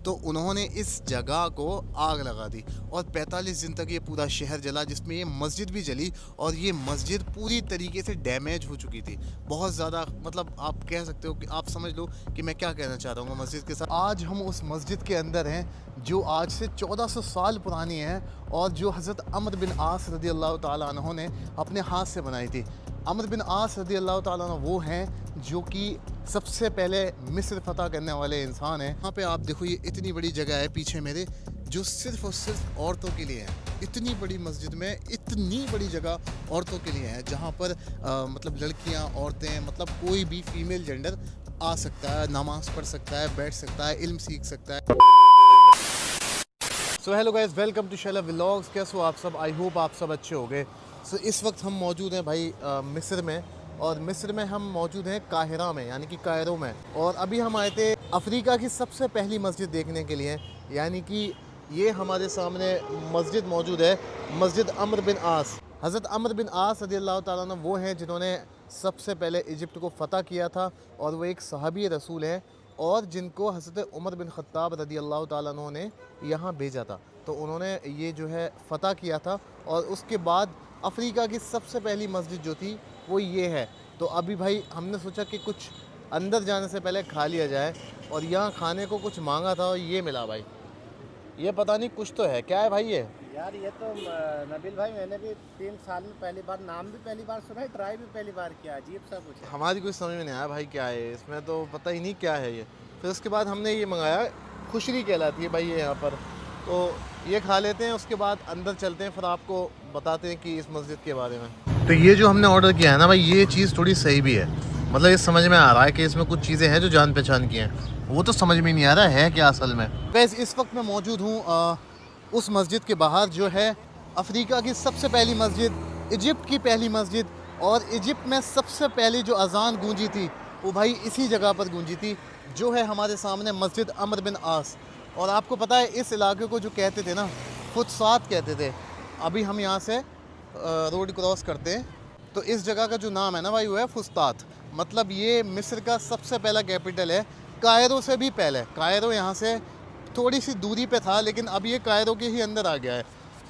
तो उन्होंने इस जगह को आग लगा दी और 45 दिन तक ये पूरा शहर जला, जिसमें ये मस्जिद भी जली और ये मस्जिद पूरी तरीके से डैमेज हो चुकी थी। बहुत ज़्यादा, मतलब आप कह सकते हो कि आप समझ लो कि मैं क्या कहना चाह रहा हूँ मस्जिद के साथ। आज हम उस मस्जिद के अंदर हैं जो आज से 1400 साल पुरानी है और जो हज़रत अमर बिन आस रदी अल्लाह ताला अन्हु ने अपने हाथ से बनाई थी। अमर बिन आस रदी अल्लाह ताला अन्हु वो हैं जो कि सबसे पहले मिस्र फ़तह करने वाले इंसान हैं। यहाँ पे आप देखो, ये इतनी बड़ी जगह है पीछे मेरे, जो सिर्फ़ और सिर्फ औरतों के लिए है। इतनी बड़ी मस्जिद में इतनी बड़ी जगह औरतों के लिए है, जहाँ पर मतलब लड़कियाँ, औरतें, मतलब कोई भी फीमेल जेंडर आ सकता है, नमाज़ पढ़ सकता है, बैठ सकता है, इल्म सीख सकता है। So hello guys, welcome to Shaila vlogs. कैसे हो आप सब? आई होप आप सब अच्छे हो गए। सो इस वक्त हम मौजूद हैं भाई मिस्र में, और मिस्र में हम मौजूद हैं काहिरा में, यानी कि कायरो में। और अभी हम आए थे अफ्रीका की सबसे पहली मस्जिद देखने के लिए, यानी कि ये हमारे सामने मस्जिद मौजूद है, मस्जिद अमर बिन आस। हज़रत अमर बिन आस रज़ी अल्लाह ताला अन्हु वो हैं जिन्होंने सबसे पहले इजिप्ट को फ़तह किया था, और वो एक सहाबी रसूल हैं और जिनको हज़रत उमर बिन ख़त्ताब रज़ी अल्लाह ताला अन्हु ने यहाँ भेजा था। तो उन्होंने ये जो है फ़तह किया था, और उसके बाद अफ्रीका की सबसे पहली मस्जिद जो थी वो ये है। तो अभी भाई हमने सोचा कि कुछ अंदर जाने से पहले खा लिया जाए, और यहाँ खाने को कुछ मांगा था और ये मिला भाई। ये पता नहीं कुछ तो है, क्या है भाई ये? यार ये तो नबील भाई, मैंने भी 3 साल में पहली बार, नाम भी पहली बार सुना है, ट्राई भी पहली बार किया। अजीब सा कुछ है। हमारी कुछ समझ में नहीं आया भाई क्या है इसमें, तो पता ही नहीं क्या है ये। फिर उसके बाद हमने ये मंगाया, खुशरी कहलाती है भाई ये यहाँ पर। तो ये खा लेते हैं, उसके बाद अंदर चलते हैं, फिर आपको बताते हैं कि इस मस्जिद के बारे में। तो ये जो हमने ऑर्डर किया है ना भाई, ये चीज़ थोड़ी सही भी है। मतलब ये समझ में आ रहा है कि इसमें कुछ चीज़ें हैं जो जान पहचान की हैं, वो तो समझ में नहीं आ रहा है क्या असल में। वैसे इस वक्त मैं मौजूद हूँ उस मस्जिद के बाहर, जो है अफ्रीका की सबसे पहली मस्जिद, इजिप्ट की पहली मस्जिद, और इजिप्ट में सबसे पहली जो अजान गूंजी थी वो भाई इसी जगह पर गूंजी थी, जो है हमारे सामने मस्जिद अमर बिन आस। और आपको पता है इस इलाके को जो कहते थे ना, फुतसात कहते थे। अभी हम यहाँ से रोड क्रॉस करते हैं, तो इस जगह का जो नाम है ना भाई वो है फुस्तात। मतलब ये मिस्र का सबसे पहला कैपिटल है, कायरो से भी पहले। कायरो यहाँ से थोड़ी सी दूरी पे था, लेकिन अब ये कायरो के ही अंदर आ गया है।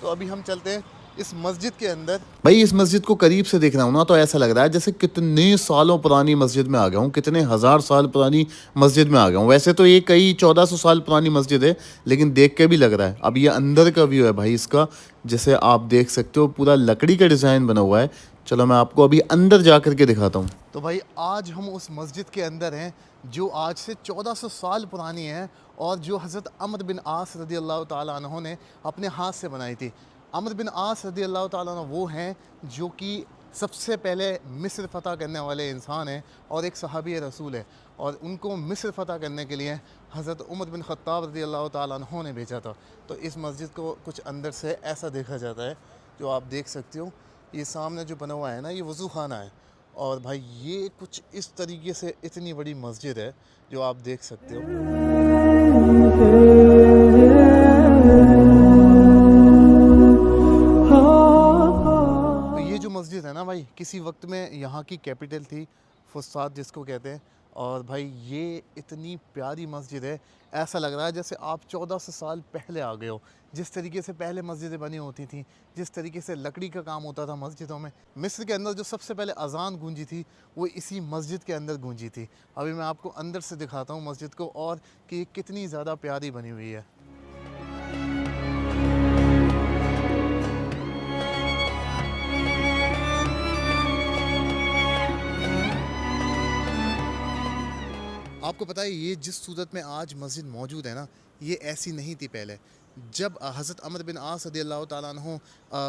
तो अभी हम चलते हैं इस मस्जिद के अंदर। भाई इस मस्जिद को करीब से देख रहा हूँ ना, तो ऐसा लग रहा है जैसे कितने सालों पुरानी मस्जिद में आ गया हूँ, कितने हज़ार साल पुरानी मस्जिद में आ गया हूँ। वैसे तो ये कई 1400 साल पुरानी मस्जिद है, लेकिन देख के भी लग रहा है। अब ये अंदर का व्यू है भाई इसका, जैसे आप देख सकते हो पूरा लकड़ी का डिज़ाइन बना हुआ है। चलो मैं आपको अभी अंदर जा कर के दिखाता हूँ। तो भाई आज हम उस मस्जिद के अंदर हैं जो आज से 1400 साल पुरानी है, और जो हज़रत अमर बिन आस रज़ी अल्लाह ताला अन्हु ने अपने हाथ से बनाई थी। अमर बिन आस रज़ी अल्लाह ताला अन्हु वो हैं जो कि सबसे पहले मिस्र फ़तह करने वाले इंसान हैं और एक सहाबी रसूल है, और उनको मिस्र फ़तह करने के लिए हज़रत उमर बिन ख़त्ताब रज़ी अल्लाह ताला अन्हु ने भेजा था। तो इस मस्जिद को कुछ अंदर से ऐसा देखा जाता है, जो आप देख सकते हो। ये सामने जो बना हुआ है ना, ये वज़ू खाना है, और भाई ये कुछ इस तरीके से इतनी बड़ी मस्जिद है जो आप देख सकते हो। तो ये जो मस्जिद है ना भाई, किसी वक्त में यहाँ की कैपिटल थी, फुस्तात जिसको कहते हैं। और भाई ये इतनी प्यारी मस्जिद है, ऐसा लग रहा है जैसे आप 1400 साल पहले आ गए हो। जिस तरीके से पहले मस्जिदें बनी होती थी, जिस तरीके से लकड़ी का काम होता था मस्जिदों में। मिस्र के अंदर जो सबसे पहले अजान गूंजी थी वो इसी मस्जिद के अंदर गूंजी थी। अभी मैं आपको अंदर से दिखाता हूँ मस्जिद को, और कि ये कितनी ज़्यादा प्यारी बनी हुई है। आपको पता है ये जिस सूरत में आज मस्जिद मौजूद है ना, ये ऐसी नहीं थी पहले। जब हज़रत अमर बिन आस रज़ी अल्लाह ताला अन्हु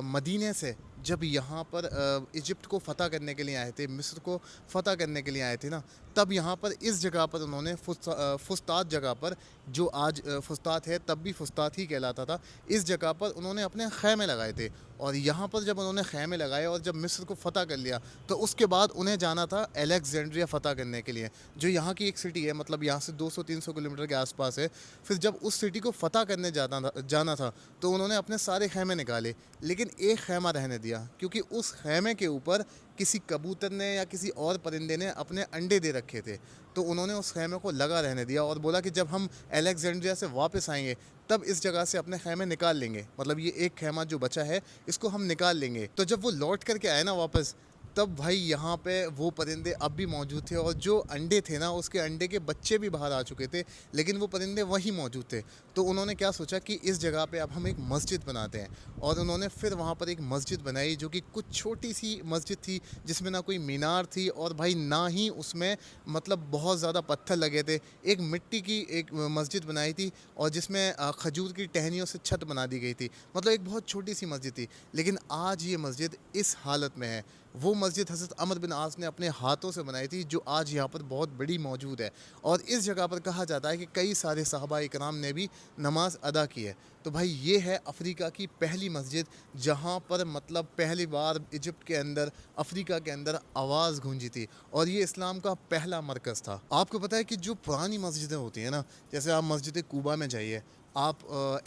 मदीने से जब यहाँ पर इजिप्ट को फ़तह करने के लिए आए थे, मिस्र को फ़तह करने के लिए आए थे ना, तब यहाँ पर इस जगह पर उन्होंने फुस्तात जगह पर, जो आज फुस्तात है तब भी फुस्तात ही कहलाता था, इस जगह पर उन्होंने अपने खैमे लगाए थे। और यहाँ पर जब उन्होंने खैमे लगाए और जब मिस्र को फ़तह कर लिया, तो उसके बाद उन्हें जाना था अलेक्जेंड्रिया फ़तह करने के लिए, जो यहाँ की एक सिटी है, मतलब यहाँ से 200-300 किलोमीटर के आसपास है। फिर जब उस सिटी को फ़तह करने जाना था, जाना था तो उन्होंने अपने सारे खैमे निकाले, लेकिन एक खैमा रहने दिया क्योंकि उस खैमे के ऊपर किसी कबूतर ने या किसी और परिंदे ने अपने अंडे दे रखे थे। तो उन्होंने उस खैमे को लगा रहने दिया और बोला कि जब हम अलेक्जेंड्रिया से वापस आएंगे तब इस जगह से अपने खैमे निकाल लेंगे, मतलब ये एक खैमा जो बचा है इसको हम निकाल लेंगे। तो जब वो लौट करके आए ना वापस, तब भाई यहाँ पे वो परिंदे अब भी मौजूद थे और जो अंडे थे ना उसके अंडे के बच्चे भी बाहर आ चुके थे, लेकिन वो परिंदे वहीं मौजूद थे। तो उन्होंने क्या सोचा कि इस जगह पे अब हम एक मस्जिद बनाते हैं, और उन्होंने फिर वहाँ पर एक मस्जिद बनाई जो कि कुछ छोटी सी मस्जिद थी जिसमें ना कोई मीनार थी और भाई ना ही उसमें मतलब बहुत ज़्यादा पत्थर लगे थे। एक मिट्टी की एक मस्जिद बनाई थी और जिसमें खजूर की टहनियों से छत बना दी गई थी, मतलब एक बहुत छोटी सी मस्जिद थी। लेकिन आज ये मस्जिद इस हालत में है। वो मस्जिद हज़रत अमर बिन आस ने अपने हाथों से बनाई थी जो आज यहाँ पर बहुत बड़ी मौजूद है, और इस जगह पर कहा जाता है कि कई सारे सहाबा इकराम ने भी नमाज अदा की है। तो भाई ये है अफ्रीका की पहली मस्जिद जहाँ पर मतलब पहली बार इजिप्ट के अंदर, अफ्रीका के अंदर आवाज़ गूंजी थी, और ये इस्लाम का पहला मरकज़ था। आपको पता है कि जो पुरानी मस्जिदें होती हैं ना, जैसे आप मस्जिद कूबा में जाइए, आप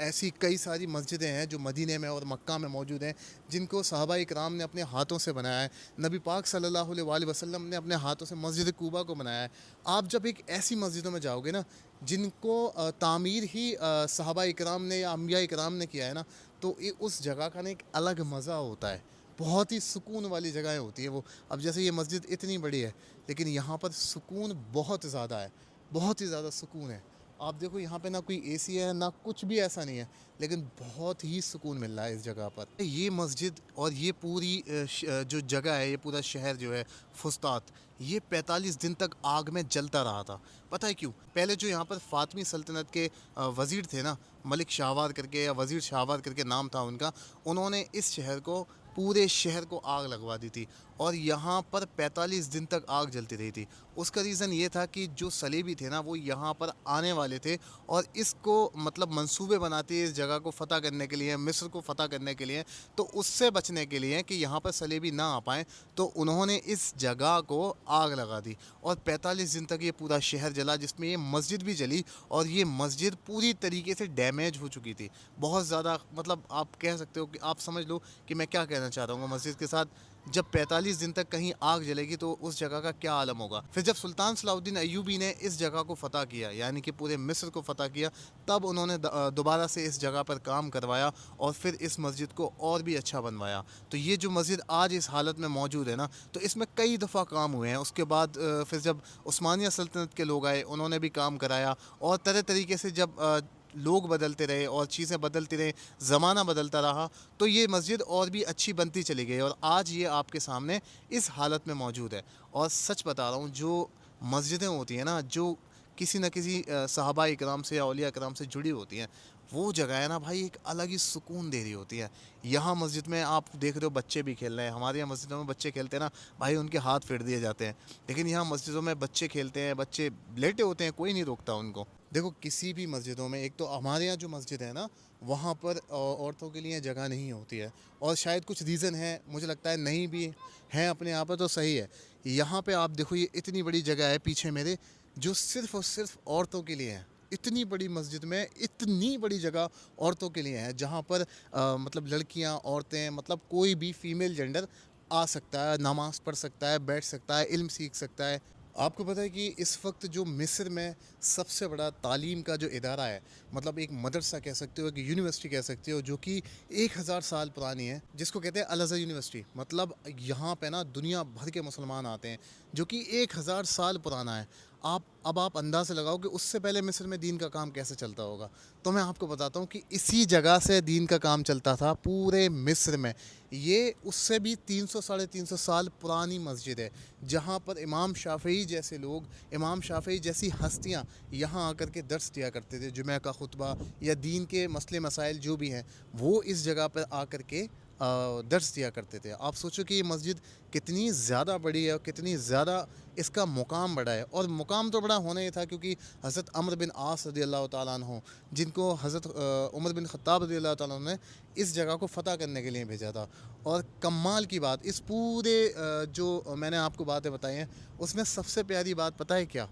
ऐसी कई सारी मस्जिदें हैं जो मदीने में और मक्का में मौजूद हैं जिनको सहाबा इकराम ने अपने हाथों से बनाया है। नबी पाक सल्लल्लाहु अलैहि वसल्लम ने अपने हाथों से मस्जिद कूबा को बनाया है। आप जब एक ऐसी मस्जिदों में जाओगे ना जिनको तामीर ही सहाबा इकराम ने या अम्बिया इकराम ने किया है ना, तो ये उस जगह का ना एक अलग मज़ा होता है। बहुत ही सुकून वाली जगहें होती हैं वो। अब जैसे ये मस्जिद इतनी बड़ी है लेकिन यहाँ पर सुकून बहुत ज़्यादा है, बहुत ही ज़्यादा सुकून है। आप देखो यहाँ पे ना कोई एसी है ना कुछ भी ऐसा नहीं है, लेकिन बहुत ही सुकून मिल रहा है इस जगह पर। ये मस्जिद और ये पूरी जो जगह है, ये पूरा शहर जो है फुस्तात, ये 45 दिन तक आग में जलता रहा था। पता है क्यों? पहले जो यहाँ पर फ़ातिमी सल्तनत के वज़ीर थे ना, मलिक शाहवार करके या वज़ीर शाहवार करके नाम था उनका, उन्होंने इस शहर को, पूरे शहर को आग लगवा दी थी और यहाँ पर 45 दिन तक आग जलती रही थी। उसका रीज़न ये था कि जो सलेबी थे ना वो यहाँ पर आने वाले थे और इसको मतलब मंसूबे बनाते इस जगह को फ़तह करने के लिए, मिस्र को फ़तह करने के लिए। तो उससे बचने के लिए कि यहाँ पर सलेबी ना आ पाएँ, तो उन्होंने इस जगह को आग लगा दी और 45 दिन तक ये पूरा शहर जला, जिसमें ये मस्जिद भी जली और ये मस्जिद पूरी तरीके से डैमेज हो चुकी थी। बहुत ज़्यादा, मतलब आप कह सकते हो कि आप समझ लो कि मैं क्या कहना चाह रहा हूँ। मस्जिद के साथ जब 45 दिन तक कहीं आग जलेगी तो उस जगह का क्या आलम होगा। फिर जब सुल्तान सलाउद्दीन अय्यूबी ने इस जगह को फ़तह किया, यानी कि पूरे मिस्र को फ़तह किया, तब उन्होंने दोबारा से इस जगह पर काम करवाया और फिर इस मस्जिद को और भी अच्छा बनवाया। तो ये जो मस्जिद आज इस हालत में मौजूद है ना, तो इसमें कई दफ़ा काम हुए हैं। उसके बाद फिर जब उस्मानिया सल्तनत के लोग आए, उन्होंने भी काम कराया और तरह तरीके से जब लोग बदलते रहे और चीज़ें बदलती रही, ज़माना बदलता रहा, तो ये मस्जिद और भी अच्छी बनती चली गई और आज ये आपके सामने इस हालत में मौजूद है। और सच बता रहा हूँ, जो मस्जिदें होती हैं ना, जो किसी न किसी सहाबा इकराम से या औलिया इकराम से जुड़ी होती हैं, वो जगह है ना भाई, एक अलग ही सुकून दे रही होती है। यहाँ मस्जिद में आप देख रहे हो बच्चे भी खेल रहे हैं। हमारे यहाँ मस्जिदों में बच्चे खेलते हैं ना भाई, उनके हाथ फेर दिए जाते हैं, लेकिन यहाँ मस्जिदों में बच्चे खेलते हैं, बच्चे लेटे होते हैं, कोई नहीं रोकता उनको। देखो किसी भी मस्जिदों में, एक तो हमारे यहाँ जो मस्जिद है ना, वहाँ पर औरतों के लिए जगह नहीं होती है और शायद कुछ रीज़न है, मुझे लगता है नहीं भी हैं अपने यहाँ पर, तो सही है। यहाँ पे आप देखो, ये इतनी बड़ी जगह है पीछे मेरे, जो सिर्फ़ और सिर्फ औरतों के लिए है। इतनी बड़ी मस्जिद में इतनी बड़ी जगह औरतों के लिए है, जहाँ पर मतलब लड़कियाँ, औरतें, मतलब कोई भी फ़ीमेल जेंडर आ सकता है, नमाज़ पढ़ सकता है, बैठ सकता है, इल्म सीख सकता है। आपको पता है कि इस वक्त जो मिस्र में सबसे बड़ा तालीम का जो इदारा है, मतलब एक मदरसा कह सकते हो, एक यूनिवर्सिटी कह सकते हो, जो कि 1000 साल पुरानी है, जिसको कहते हैं अल अज़हर यूनिवर्सिटी। मतलब यहाँ पे ना दुनिया भर के मुसलमान आते हैं, जो कि 1000 साल पुराना है। आप अंदाज़ा लगाओ कि उससे पहले मिस्र में दीन का काम कैसे चलता होगा। तो मैं आपको बताता हूँ कि इसी जगह से दीन का काम चलता था पूरे मिस्र में। ये उससे भी 300 साढ़े 300 साल पुरानी मस्जिद है, जहाँ पर इमाम शाफ़ई जैसे लोग, इमाम शाफ़ई जैसी हस्तियाँ यहाँ आकर के दर्स दिया करते थे। जुमे का खुतबा या दीन के मसले मसाइल जो भी हैं, वो इस जगह पर आकर के दर्स दिया करते थे। आप सोचो कि ये मस्जिद कितनी ज़्यादा बड़ी है और कितनी ज़्यादा इसका मुकाम बड़ा है। और मुकाम तो बड़ा होना ही था क्योंकि हज़रत अमर बिन आस रज़ी अल्लाह तआला अन्हु, जिनको हज़रत उमर बिन ख़त्ताब रज़ी अल्लाह तआला अन्हु ने इस जगह को फ़तह करने के लिए भेजा था। और कमाल की बात, इस पूरे जो मैंने आपको बातें बताई हैं, उसमें सबसे प्यारी बात पता है क्या?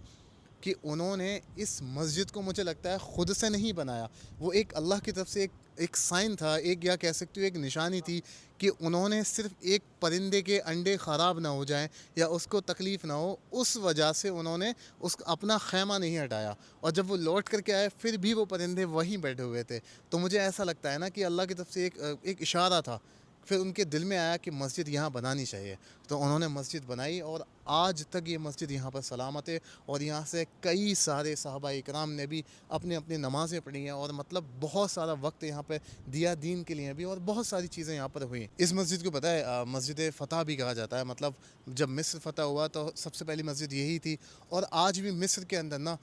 कि उन्होंने इस मस्जिद को मुझे लगता है ख़ुद से नहीं बनाया, वो एक अल्लाह की तरफ से एक साइन था, एक या कह सकते हो एक निशानी थी कि उन्होंने सिर्फ एक परिंदे के अंडे ख़राब ना हो जाएं या उसको तकलीफ़ ना हो, उस वजह से उन्होंने उस अपना खैमा नहीं हटाया। और जब वो लौट करके आए फिर भी वो परिंदे वहीं बैठे हुए थे। तो मुझे ऐसा लगता है ना कि अल्लाह की तरफ से एक इशारा था। फिर उनके दिल में आया कि मस्जिद यहाँ बनानी चाहिए, तो उन्होंने मस्जिद बनाई और आज तक ये मस्जिद यहाँ पर सलामत है। और यहाँ से कई सारे सहाबा इकराम ने भी अपनी अपनी नमाज़ें पढ़ी हैं और मतलब बहुत सारा वक्त यहाँ पर दिया दीन के लिए भी, और बहुत सारी चीज़ें यहाँ पर हुई। इस मस्जिद को पता है मस्जिद फ़तह भी कहा जाता है। मतलब जब मिस्र फ़तह हुआ तो सबसे पहली मस्जिद यही थी। और आज भी मिस्र के अंदर ना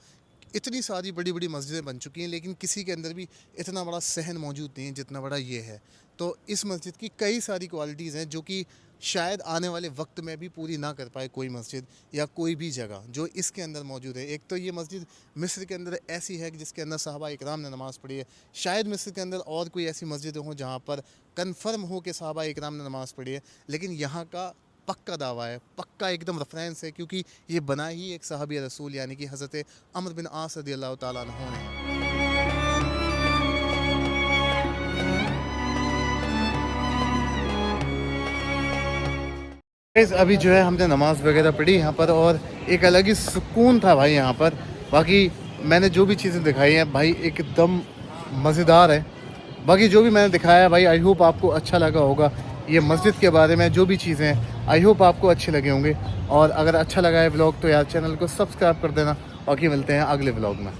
इतनी सारी बड़ी बड़ी मस्जिदें बन चुकी हैं, लेकिन किसी के अंदर भी इतना बड़ा सहन मौजूद नहीं है जितना बड़ा ये है। तो इस मस्जिद की कई सारी क्वालिटीज़ हैं जो कि शायद आने वाले वक्त में भी पूरी ना कर पाए कोई मस्जिद या कोई भी जगह जो इसके अंदर मौजूद है। एक तो ये मस्जिद मिस्र के अंदर ऐसी है कि जिसके अंदर सहाबा इकराम ने नमाज़ पढ़ी है। शायद मिस्र के अंदर और कोई ऐसी मस्जिद हो जहाँ पर कन्फर्म हो कि सहाबा इकराम ने नमाज़ पढ़ी है, लेकिन यहाँ का पक्का दावा है, पक्का एकदम रेफरेंस है, क्योंकि ये बना ही एक सहाबी रसूल यानी कि हज़रत अम्र बिन आस रज़ियल्लाहु ताला अन्हु ने। अभी जो है हमने नमाज़ वगैरह पढ़ी यहाँ पर और एक अलग ही सुकून था भाई यहाँ पर। बाकी मैंने जो भी चीज़ें दिखाई हैं भाई एकदम मज़ेदार है। बाकी जो भी मैंने दिखाया है भाई आई होप आपको अच्छा लगा होगा। ये मस्जिद के बारे में जो भी चीज़ें हैं आई होप आपको अच्छे लगे होंगे। और अगर अच्छा लगा है व्लॉग तो यार चैनल को सब्सक्राइब कर देना। बाकी मिलते हैं अगले व्लॉग में।